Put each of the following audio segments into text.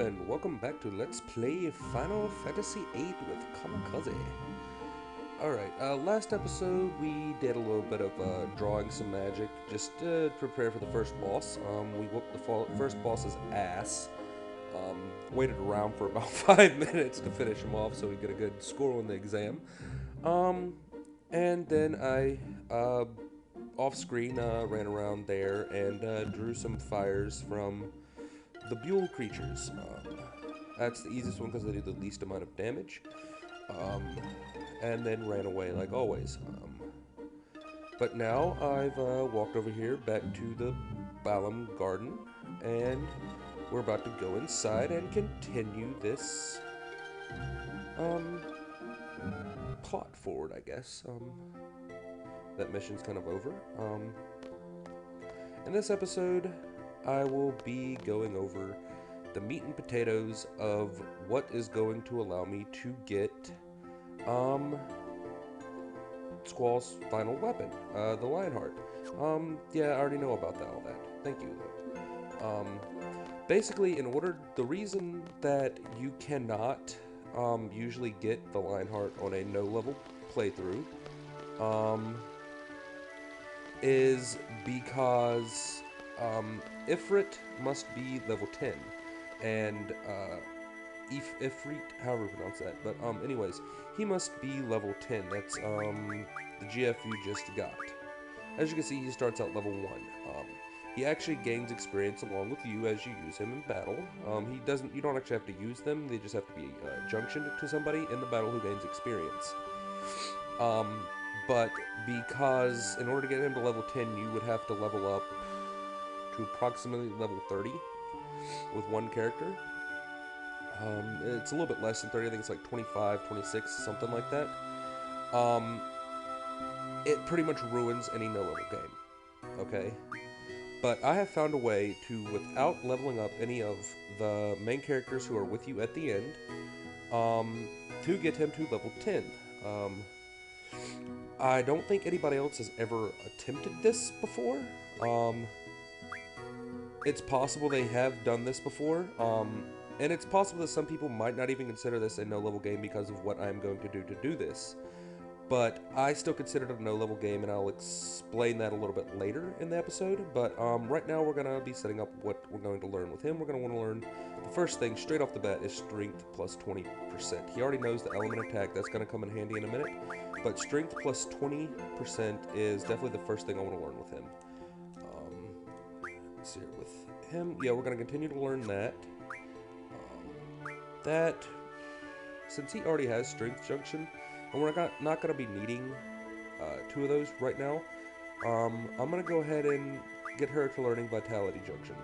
and welcome back to Let's Play Final Fantasy VIII with Kamakaze. Alright, last episode we did a little bit of drawing some magic, just to prepare for the first boss. We whooped the first boss's ass. Waited around for about 5 minutes to finish him off so we get a good score on the exam. And then I, off screen, ran around there and drew some fires from the Buell creatures. That's the easiest one because they do the least amount of damage. And then ran away like always. But now I've walked over here back to the Balam Garden, and we're about to go inside and continue this plot forward, I guess. That mission's kind of over. In this episode, I will be going over the meat and potatoes of what is going to allow me to get Squall's final weapon, the Lionheart. Yeah, I already know about all that. Thank you. Basically, the reason that you cannot usually get the Lionheart on a no-level playthrough is because Ifrit must be level 10, and Ifrit, however you pronounce that, but anyways, he must be level 10. That's the GF you just got. As you can see, he starts out level 1. He actually gains experience along with you as you use him in battle. You don't actually have to use them, they just have to be junctioned to somebody in the battle who gains experience. But because in order to get him to level 10, you would have to level up to approximately level 30 with one character. It's a little bit less than 30, I think it's like 25, 26, something like that. It pretty much ruins any no-level game, okay? But I have found a way to, without leveling up any of the main characters who are with you at the end, to get him to level 10. I don't think anybody else has ever attempted this before. It's possible they have done this before, and it's possible that some people might not even consider this a no-level game because of what I'm going to do this. But I still consider it a no-level game, and I'll explain that a little bit later in the episode. But right now we're going to be setting up what we're going to learn with him. We're going to want to learn, the first thing straight off the bat is strength plus 20%. He already knows the element attack. That's going to come in handy in a minute. But strength plus 20% is definitely the first thing I want to learn with him. Let's see here, with him, yeah, we're going to continue to learn that. Since he already has strength junction, and we're not going to be needing 2 of those right now, I'm going to go ahead and get her to learning Vitality Junction.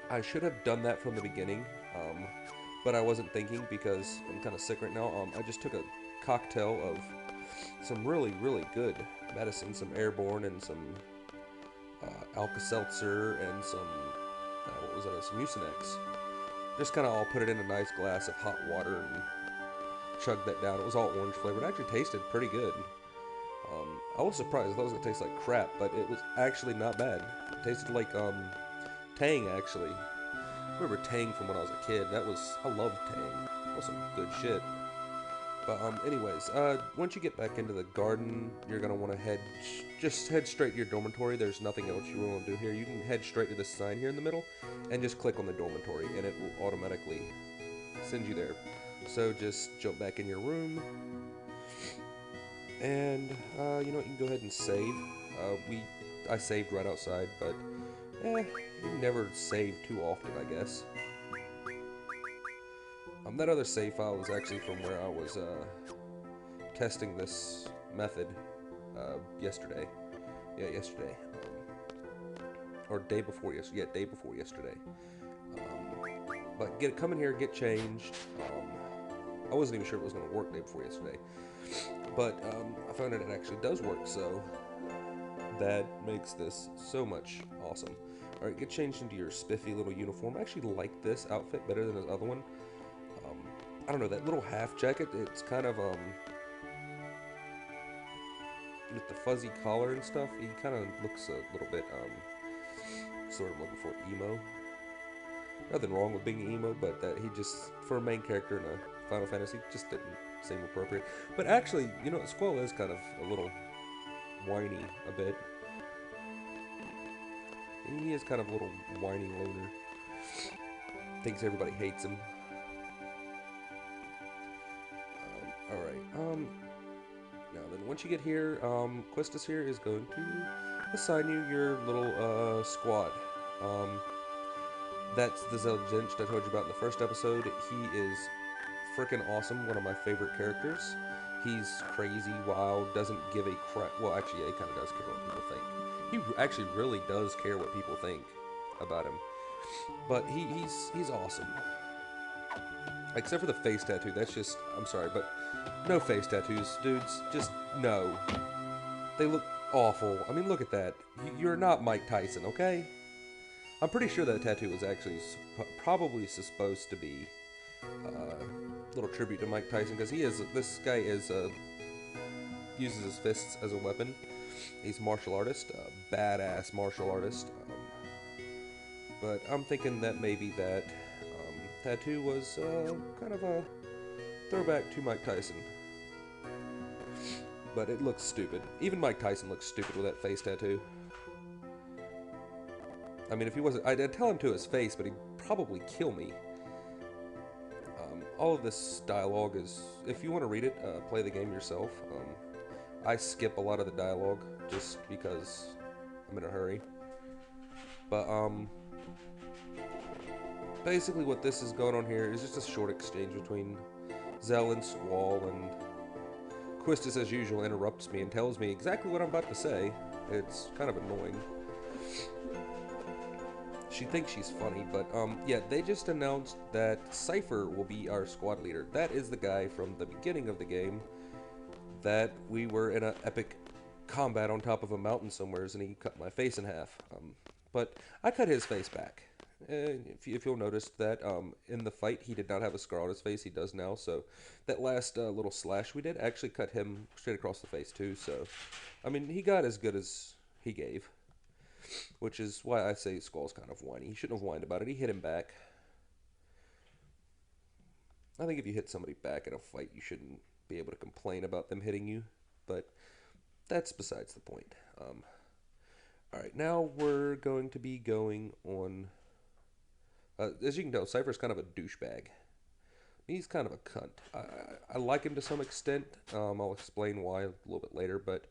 I should have done that from the beginning, but I wasn't thinking because I'm kind of sick right now. I just took a cocktail of some really, really good medicine, some Airborne and some Alka-Seltzer and some, what was that, some Mucinex. Just kind of all put it in a nice glass of hot water and chugged that down. It was all orange flavored. It actually tasted pretty good. I was surprised. I thought it was going to taste like crap, but it was actually not bad. It tasted like Tang, actually. I remember Tang from when I was a kid. I loved Tang. That was some good shit. But anyways, once you get back into the garden, you're going to want to just head straight to your dormitory. There's nothing else you want to do here. You can head straight to this sign here in the middle and just click on the dormitory, and it will automatically send you there. So just jump back in your room, and you know what, you can go ahead and save. I saved right outside, but you never save too often, I guess. That other save file was actually from where I was testing this method yesterday. Yeah, yesterday. Or day before yesterday. Yeah, day before yesterday. But come in here, get changed. I wasn't even sure it was going to work day before yesterday. But I found out it actually does work, so that makes this so much awesome. Alright, get changed into your spiffy little uniform. I actually like this outfit better than his other one. I don't know, that little half jacket, it's kind of, with the fuzzy collar and stuff, he kind of looks a little bit, sort of looking for emo. Nothing wrong with being emo, but that he just, for a main character in a Final Fantasy, just didn't seem appropriate. But actually, you know, Squall is kind of a little whiny a bit. He is kind of a little whiny loner. Thinks everybody hates him. Alright, now then, once you get here, Questus here is going to assign you your little, squad. That's the zell I told you about in the first episode. He is freaking awesome, one of my favorite characters. He's crazy, wild, doesn't give a crap. Well, actually, yeah, he kind of does care what people think. He actually really does care what people think about him. But he's awesome. Except for the face tattoo. That's just, I'm sorry, but no face tattoos, dudes. Just no. They look awful. I mean, look at that. You're not Mike Tyson, okay? I'm pretty sure that tattoo was actually probably supposed to be a little tribute to Mike Tyson, because this guy is uses his fists as a weapon. He's a martial artist, a badass martial artist. But I'm thinking that maybe that tattoo was kind of a throwback to Mike Tyson. But it looks stupid. Even Mike Tyson looks stupid with that face tattoo. I mean, if he wasn't, I'd tell him to his face, but he'd probably kill me. All of this dialogue is, if you want to read it, play the game yourself. I skip a lot of the dialogue just because I'm in a hurry. But, basically what this is going on here is just a short exchange between Zell and Squall, and Quistis, as usual, interrupts me and tells me exactly what I'm about to say. It's kind of annoying. She thinks she's funny, but yeah, they just announced that Cypher will be our squad leader. That is the guy from the beginning of the game that we were in an epic combat on top of a mountain somewheres, and he cut my face in half. But I cut his face back. If you'll notice that in the fight, he did not have a scar on his face. He does now. So that last little slash we did actually cut him straight across the face too. So, I mean, he got as good as he gave. Which is why I say Squall's kind of whiny. He shouldn't have whined about it. He hit him back. I think if you hit somebody back in a fight, you shouldn't be able to complain about them hitting you. But that's besides the point. Alright, now we're going to be going on... as you can tell, Cypher's kind of a douchebag. He's kind of a cunt. I like him to some extent. I'll explain why a little bit later. But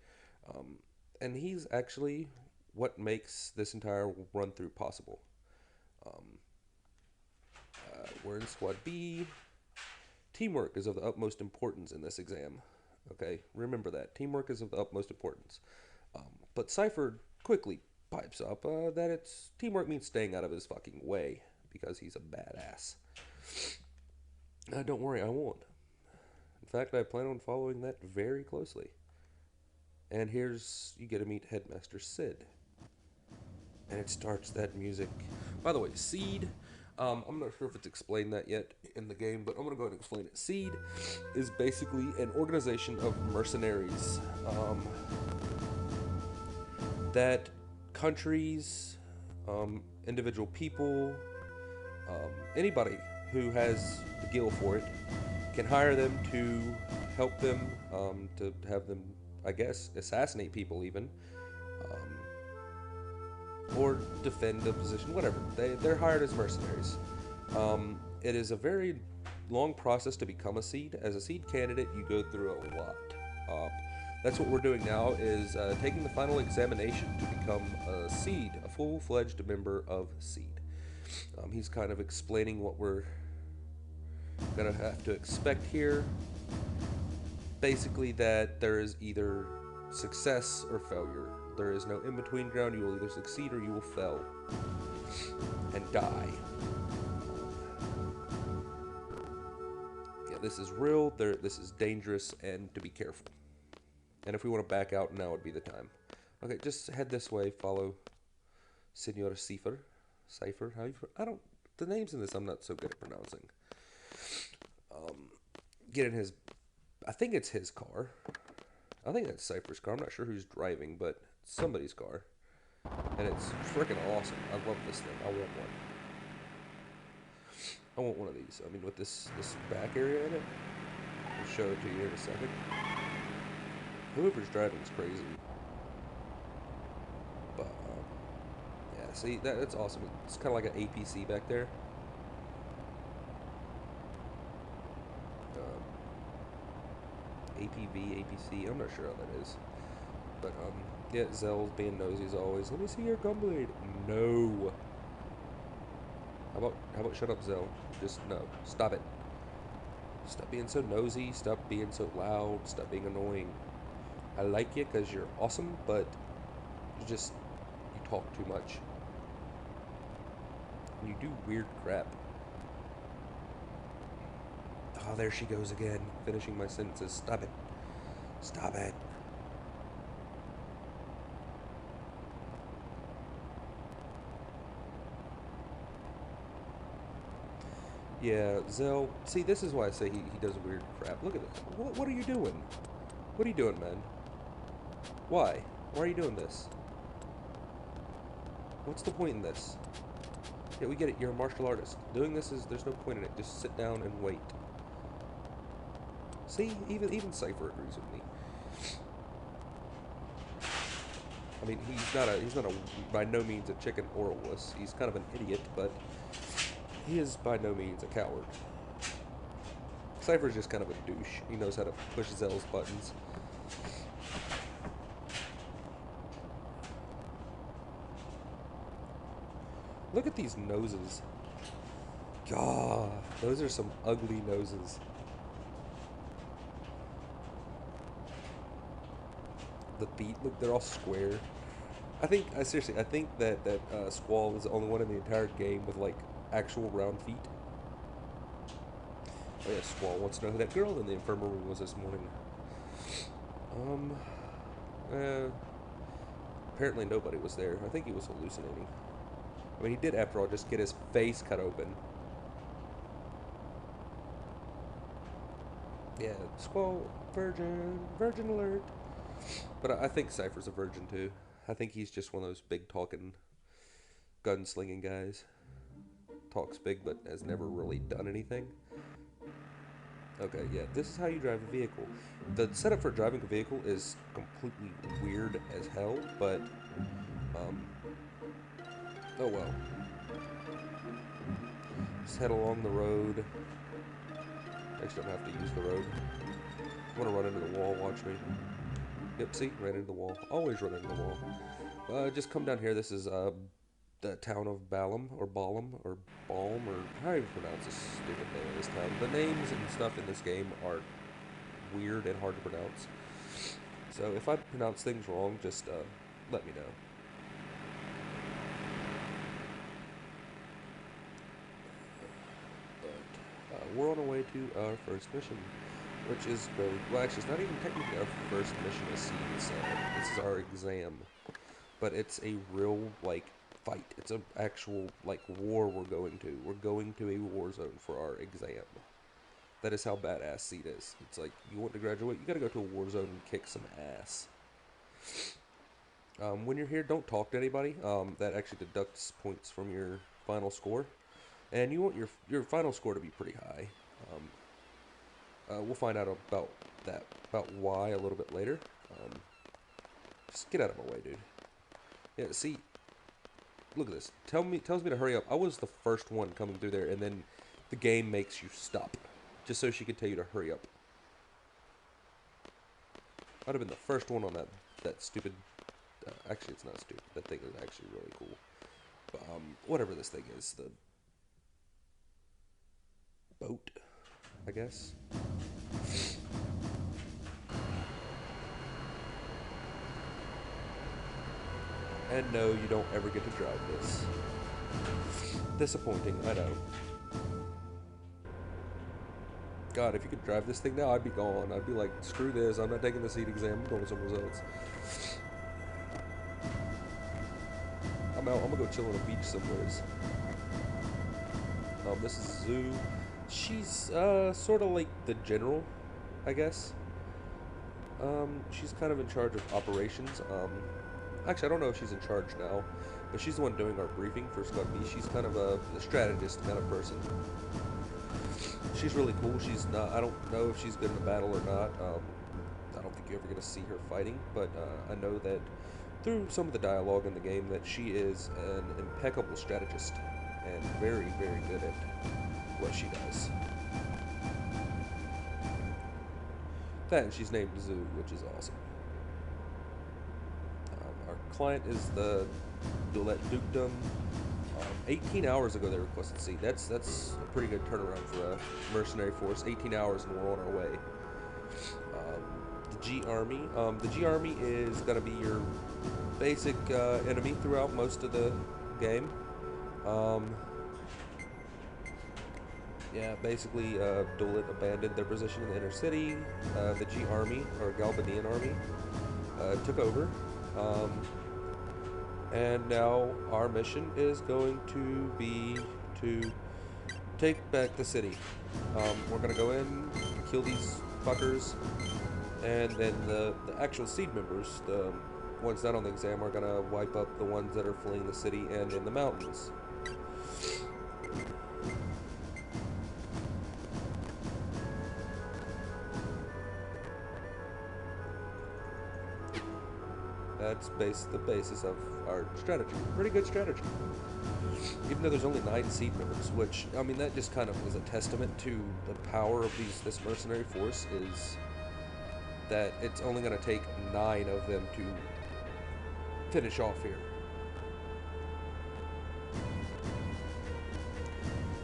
and he's actually... what makes this entire run-through possible. We're in Squad B. Teamwork is of the utmost importance in this exam. Okay, remember that. Teamwork is of the utmost importance. But Cypher quickly pipes up that it's teamwork means staying out of his fucking way, because he's a badass. Don't worry, I won't. In fact, I plan on following that very closely. And here's, you get to meet Headmaster Sid. And it starts that music. By the way, Seed, I'm not sure if it's explained that yet in the game, but I'm going to go ahead and explain it. Seed is basically an organization of mercenaries that countries, individual people, anybody who has the gil for it can hire them to help them, to have them, I guess, assassinate people even. Or defend the position, whatever. They're hired as mercenaries. It is a very long process to become a seed. As a seed candidate, you go through a lot. That's what we're doing now, is taking the final examination to become a seed, a full-fledged member of seed. He's kind of explaining what we're going to have to expect here. Basically that there is either success or failure. There is no in-between ground. You will either succeed or you will fail and die. Yeah, this is real. This is dangerous, and to be careful. And if we want to back out, now would be the time. Okay, just head this way. Follow Senor Cypher. Cypher. The names in this I'm not so good at pronouncing. Get in his. I think it's his car. I think that's Cypher's car. I'm not sure who's driving, but somebody's car. And it's freaking awesome. I love this thing. I want one. I want one of these. I mean, with this back area in it. I'll show it to you in a second. Whoever's driving is crazy. But, yeah, see, that's awesome. It's kind of like an APC back there. APV, APC, I'm not sure how that is. But, yeah, Zell's being nosy as always. Let me see your gunblade. No. How about shut up, Zell? Just, no. Stop it. Stop being so nosy. Stop being so loud. Stop being annoying. I like you because you're awesome, but you talk too much. And you do weird crap. Oh, there she goes again, finishing my sentences. Stop it. Stop it. Yeah, Zell. See, this is why I say he does weird crap. Look at this. What are you doing? What are you doing, man? Why? Why are you doing this? What's the point in this? Yeah, we get it. You're a martial artist. Doing this there's no point in it. Just sit down and wait. See, even Cypher agrees with me. I mean, he's not a by no means a chicken or a wuss. He's kind of an idiot, but he is by no means a coward. Cypher's just kind of a douche. He knows how to push Zell's buttons. Look at these noses. God, those are some ugly noses. The feet, look, they're all square. Seriously, I think that Squall is the only one in the entire game with, like, actual round feet. Oh yeah, Squall wants to know who that girl in the infirmary was this morning. Apparently nobody was there. I think he was hallucinating. I mean, he did, after all, just get his face cut open. Yeah, Squall, virgin alert. But I think Cypher's a virgin, too. I think he's just one of those big talking, gunslinging guys. Talks big, but has never really done anything. Okay, yeah, this is how you drive a vehicle. The setup for driving a vehicle is completely weird as hell, but, oh well. Just head along the road. Actually, don't have to use the road. I'm gonna run into the wall, watch me. Yep, see? Ran into the wall. Always run into the wall. Just come down here. This is, the town of Balm, or Balm, or Balm, or how you pronounce this stupid name of this town. The names and stuff in this game are weird and hard to pronounce. So if I pronounce things wrong, just, let me know. But, we're on our way to our first mission, which is very, well, actually, it's not even technically our first mission as seen. This is our exam. But it's a real, like, fight. It's an actual, like, war we're going to. We're going to a war zone for our exam. That is how badass Seed is. It's like, you want to graduate, you gotta go to a war zone and kick some ass. When you're here, don't talk to anybody. That actually deducts points from your final score. And you want your final score to be pretty high. We'll find out about why a little bit later. Just get out of my way, dude. Yeah, see, look at this. Tells me to hurry up. I was the first one coming through there, and then the game makes you stop, just so she could tell you to hurry up. I'd have been the first one on that stupid. Actually, it's not stupid. That thing is actually really cool. But whatever this thing is, the boat, I guess. And no, you don't ever get to drive this. Disappointing, I know. God, if you could drive this thing now, I'd be gone. I'd be like, screw this, I'm not taking the seat exam, I'm going somewhere else. I'm out, I'm gonna go chill on a beach somewheres. This is Zoo. She's, sort of like the general, I guess. She's kind of in charge of operations. Actually, I don't know if she's in charge now. but she's the one doing our briefing for Squad B. She's kind of a strategist kind of person. She's really cool. She's not. I don't know if she's good in a battle or not. I don't think you're ever going to see her fighting, but I know that through some of the dialogue in the game that she is an impeccable strategist and very, very good at what she does. That, and she's named Zoo, which is awesome. Our client is the Dulet Dukedom. 18 hours ago they requested seat. That's a pretty good turnaround for a mercenary force. 18 hours and we're on our way. The G Army. The G Army is going to be your basic enemy throughout most of the game. Yeah, basically, Dulet abandoned their position in the inner city. The G Army, or Galbadian Army, took over. And now our mission is going to be to take back the city. We're going to go in, kill these fuckers, and then the actual seed members, the ones not on the exam, are going to wipe up the ones that are fleeing the city and in the mountains. That's the basis of our strategy. Pretty good strategy. Even though there's only 9 seed members, which, I mean, that just kind of is a testament to the power of this mercenary force, is that it's only going to take 9 of them to finish off here.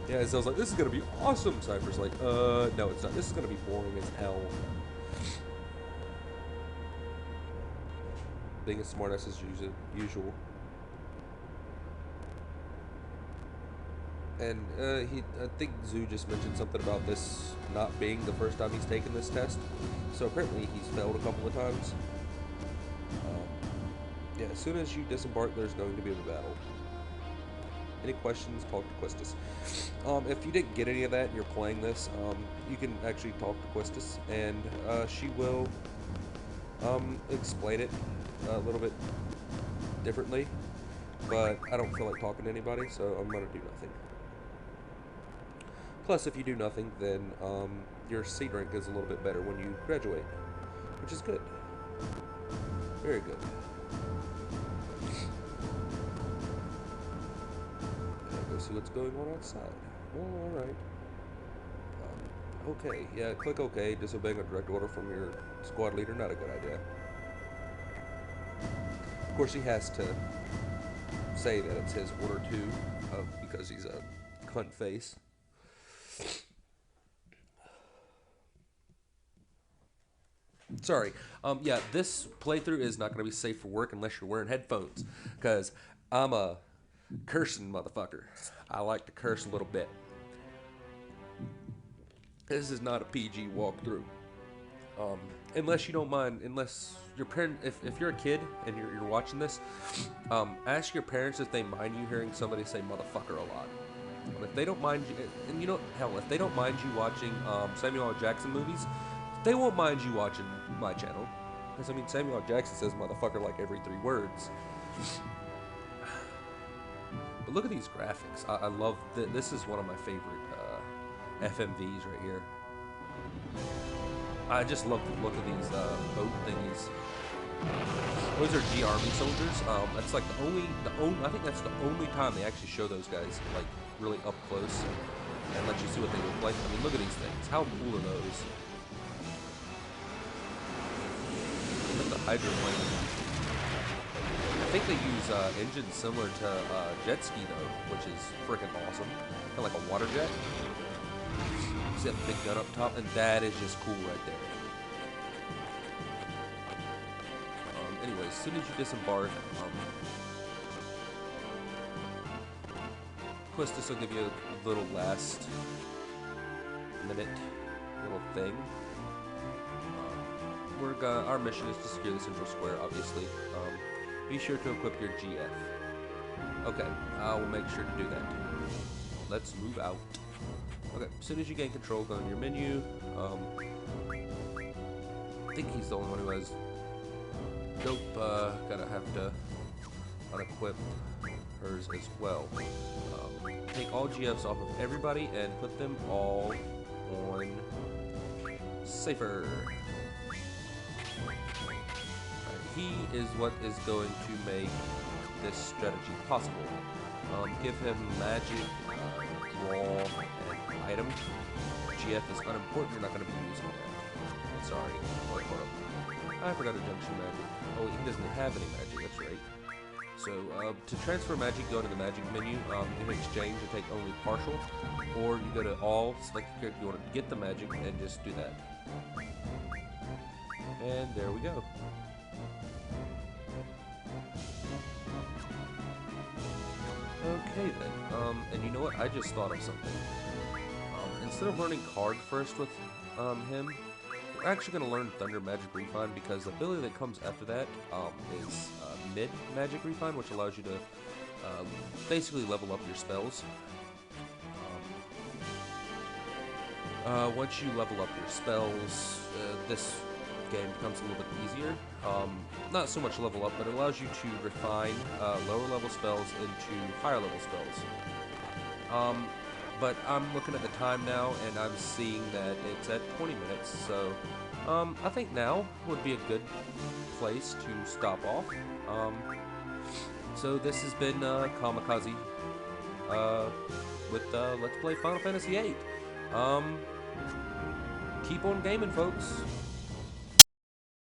Yeah, Zell's like, this is going to be awesome. Cypher's like, no, it's not. This is going to be boring as hell. Being as smartass as usual. And I think Zoo just mentioned something about this not being the first time he's taken this test. So apparently he's failed a couple of times. Yeah, as soon as you disembark, there's going to be a battle. Any questions, talk to Questus. If you didn't get any of that and you're playing this, you can actually talk to Questus, and she will explain it a little bit differently, but I don't feel like talking to anybody, so I'm going to do nothing. Plus, if you do nothing, then your seed rank is a little bit better when you graduate, which is good. Very good. Go see what's going on outside. Oh, alright. Okay, yeah, click OK. Disobeying a direct order from your squad leader, not a good idea. Of course, he has to say that it's his order too, because he's a cunt face. Sorry. Yeah, this playthrough is not going to be safe for work unless you're wearing headphones, because I'm a cursing motherfucker. I like to curse a little bit. This is not a PG walkthrough. Unless you don't mind, unless your parent, if you're a kid and you're watching this, ask your parents if they mind you hearing somebody say motherfucker a lot. And if they don't mind you, and you know, hell, if they don't mind you watching Samuel L. Jackson movies, they won't mind you watching my channel. Because, I mean, Samuel L. Jackson says motherfucker like every 3 words. But look at these graphics. I love, this is one of my favorite FMVs right here. I just love the look of these boat thingies. Those are G Army soldiers. That's like the only, I think that's the only time they actually show those guys like really up close and let you see what they look like. I mean, look at these things. How cool are those? Look at the hydroplane. I think they use engines similar to jet ski though, which is freaking awesome. Kind of like a water jet. See that big gun up top, and that is just cool right there. Anyway, as soon as you disembark, Questus will give you a little last minute little thing. Our mission is to secure the central square, obviously. Be sure to equip your GF. Okay, I will make sure to do that. Let's move out. Okay, as soon as you gain control, go in your menu. I think he's the only one who has dope. Gotta have to unequip hers as well. Take all GFs off of everybody and put them all on safer. He is what is going to make this strategy possible. Give him magic, raw, and item. GF is unimportant, you're not going to be using that. Sorry. Hold up. I forgot a junction magic. Oh, he doesn't have any magic, that's right. So, to transfer magic, go to the magic menu. In exchange, you take only partial, or you go to all, select the character you want to get the magic, and just do that. And there we go. Okay then, and you know what? I just thought of something. Instead of learning card first with him, we're actually going to learn Thunder Magic Refine, because the ability that comes after that is Mid Magic Refine, which allows you to basically level up your spells. Once you level up your spells, this game becomes a little bit easier. Not so much level up, but it allows you to refine lower level spells into higher level spells. But I'm looking at the time now, and I'm seeing that it's at 20 minutes, so I think now would be a good place to stop off. So this has been Kamakaze with Let's Play Final Fantasy VIII. Keep on gaming, folks.